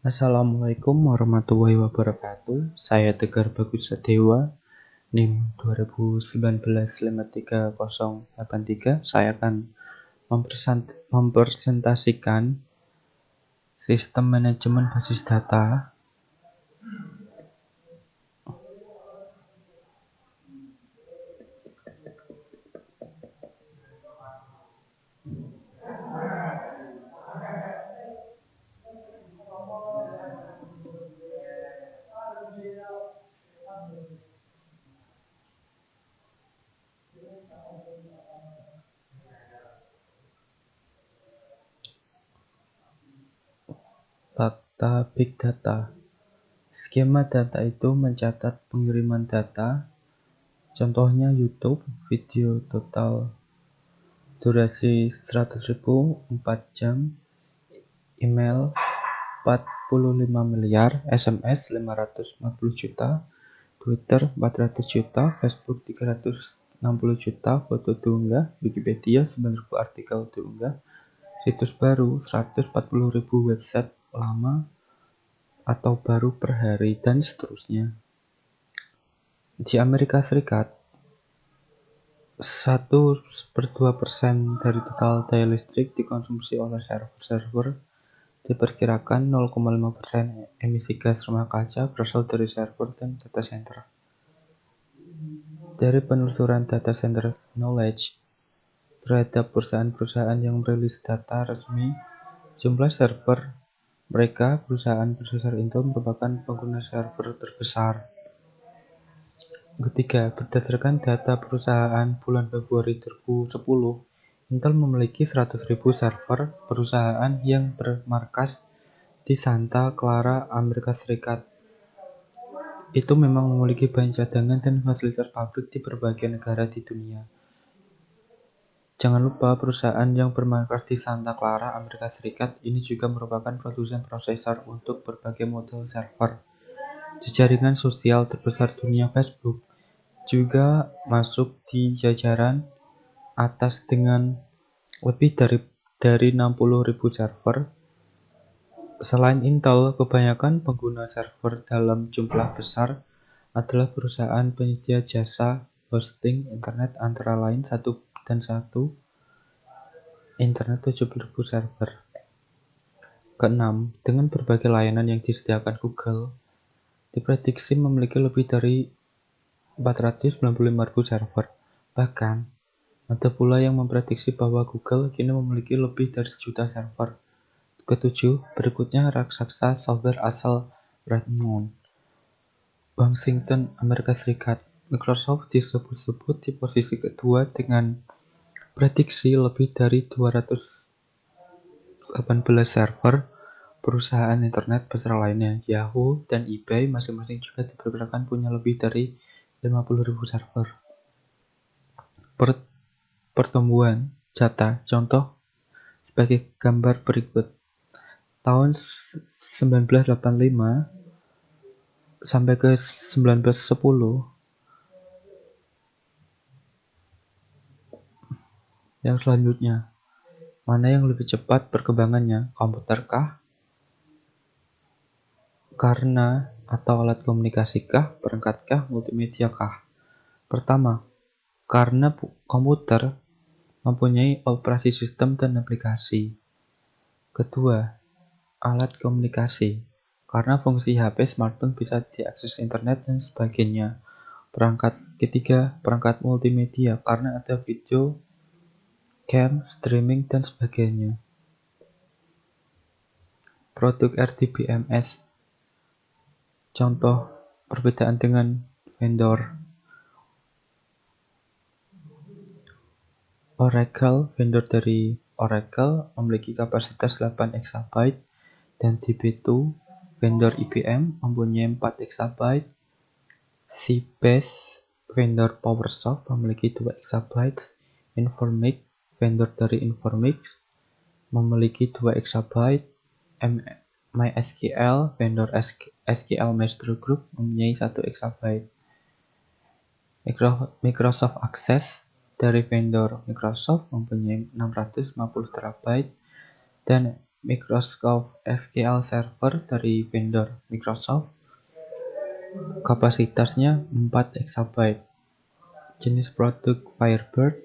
Assalamualaikum warahmatullahi wabarakatuh. Saya Tegar Bagus Sadewa, NIM 2019 53083. Saya akan mempresentasikan sistem manajemen basis data. Fakta Big Data. Skema data itu mencatat pengiriman data, contohnya YouTube, video total durasi 100.000, 4 jam, email 45 miliar, SMS 540 juta, Twitter 400 juta, Facebook 360 juta, foto diunggah, Wikipedia 9.000 artikel diunggah, situs baru 140.000, website lama atau baru per hari, dan seterusnya. Di Amerika Serikat, 1/2% dari total daya listrik dikonsumsi oleh server-server. Diperkirakan 0,5% emisi gas rumah kaca berasal dari server dan data center. Dari penelusuran Data Center Knowledge terhadap perusahaan-perusahaan yang merilis data resmi, jumlah server mereka, perusahaan prosesor Intel merupakan pengguna server terbesar. Ketiga, berdasarkan data perusahaan bulan Februari 2010, Intel memiliki 100.000 server perusahaan yang bermarkas di Santa Clara, Amerika Serikat. Itu memang memiliki banyak cadangan dan fasilitas pabrik di berbagai negara di dunia. Jangan lupa, perusahaan yang bermarkas di Santa Clara, Amerika Serikat ini juga merupakan produsen prosesor untuk berbagai model server. Di jaringan sosial terbesar dunia, Facebook juga masuk di jajaran atas dengan lebih dari 60.000 server. Selain Intel, kebanyakan pengguna server dalam jumlah besar adalah perusahaan penyedia jasa hosting internet, antara lain 1 Internet 70.000 server. Keenam, dengan berbagai layanan yang disediakan Google, diprediksi memiliki lebih dari 495.000 server. Bahkan, ada pula yang memprediksi bahwa Google kini memiliki lebih dari 1 juta server. Ketujuh, berikutnya raksasa software asal Redmond, Washington, Amerika Serikat. Microsoft disebut-sebut di posisi kedua dengan prediksi lebih dari 218 server. Perusahaan internet besar lainnya, Yahoo dan eBay, masing-masing juga diperkirakan punya lebih dari 50.000 server. Pertumbuhan data, contoh sebagai gambar berikut. Tahun 1985 sampai ke 1910, yang selanjutnya, mana yang lebih cepat perkembangannya, komputerkah, karena atau alat komunikasikah, perangkatkah, multimediakah? Pertama, karena komputer mempunyai operasi sistem dan aplikasi. Kedua, alat komunikasi, karena fungsi HP smartphone bisa diakses internet dan sebagainya. Ketiga, perangkat multimedia, karena ada video, game, streaming, dan sebagainya. Produk RDBMS, contoh perbedaan dengan vendor. Oracle, vendor dari Oracle, memiliki kapasitas 8 GB, dan DB2, vendor IBM, mempunyai 4 GB. Sybase, vendor PowerSoft, memiliki 2 GB. Informix, vendor dari Informix, memiliki 2 GB. MySQL, vendor SQL Master Group, mempunyai 1 GB. Microsoft Access dari vendor Microsoft mempunyai 650 TB, dan Microsoft SQL Server dari vendor Microsoft, kapasitasnya 4 GB. Jenis produk Firebird,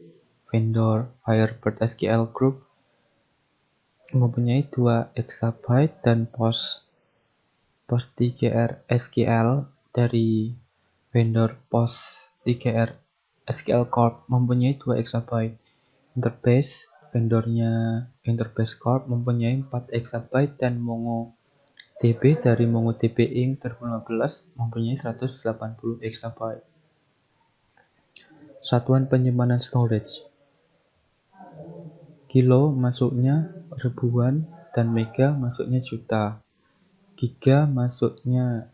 vendor Firebird SQL Group, mempunyai 2 GB, dan PostgreSQL dari vendor PostgreSQL Corp mempunyai 2 GB. Interbase, vendornya Interbase Corp mempunyai 4 GB, dan MongoDB dari MongoDB Inc. 2015 mempunyai 180 GB. Satuan penyimpanan storage. Kilo masuknya ribuan dan mega masuknya juta. Giga masuknya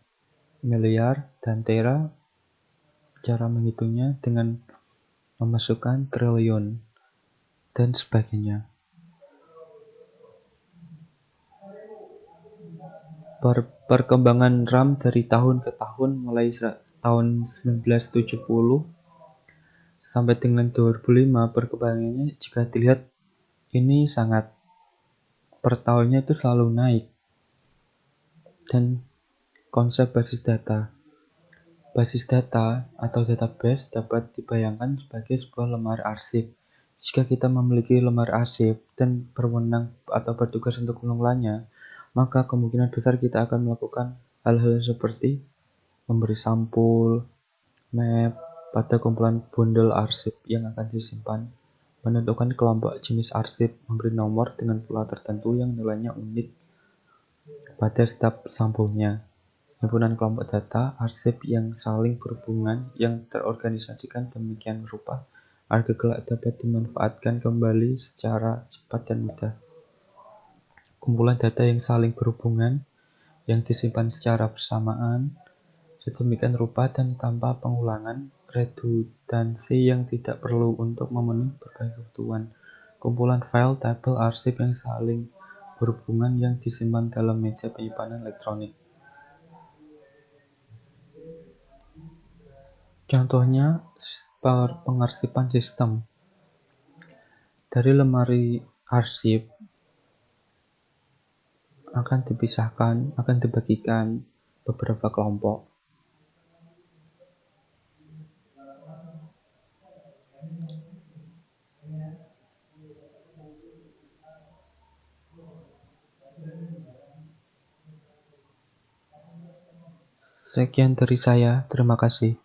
miliar dan tera cara menghitungnya dengan memasukkan triliun dan sebagainya. Perkembangan RAM dari tahun ke tahun mulai tahun 1970 sampai dengan 2005, perkembangannya jika dilihat ini sangat per tahunnya itu selalu naik. Dan konsep basis data. Basis data atau database dapat dibayangkan sebagai sebuah lemari arsip. Jika kita memiliki lemari arsip dan berwenang atau bertugas untuk mengelolanya, maka kemungkinan besar kita akan melakukan hal-hal seperti memberi sampul, map pada kumpulan bundel arsip yang akan disimpan, menentukan kelompok jenis arsip, memberi nomor dengan pola tertentu yang nilainya unik pada setiap sampulnya. Himpunan kelompok data arsip yang saling berhubungan yang terorganisasikan demikian rupa agar kelak dapat dimanfaatkan kembali secara cepat dan mudah. Kumpulan data yang saling berhubungan yang disimpan secara bersamaan sedemikian rupa dan tanpa pengulangan, redundansi yang tidak perlu untuk memenuhi berbagai kebutuhan. Kumpulan file tabel arsip yang saling berhubungan yang disimpan dalam media penyimpanan elektronik. Contohnya pengarsipan sistem. Dari lemari arsip akan dibagikan beberapa kelompok. Sekian dari saya, terima kasih.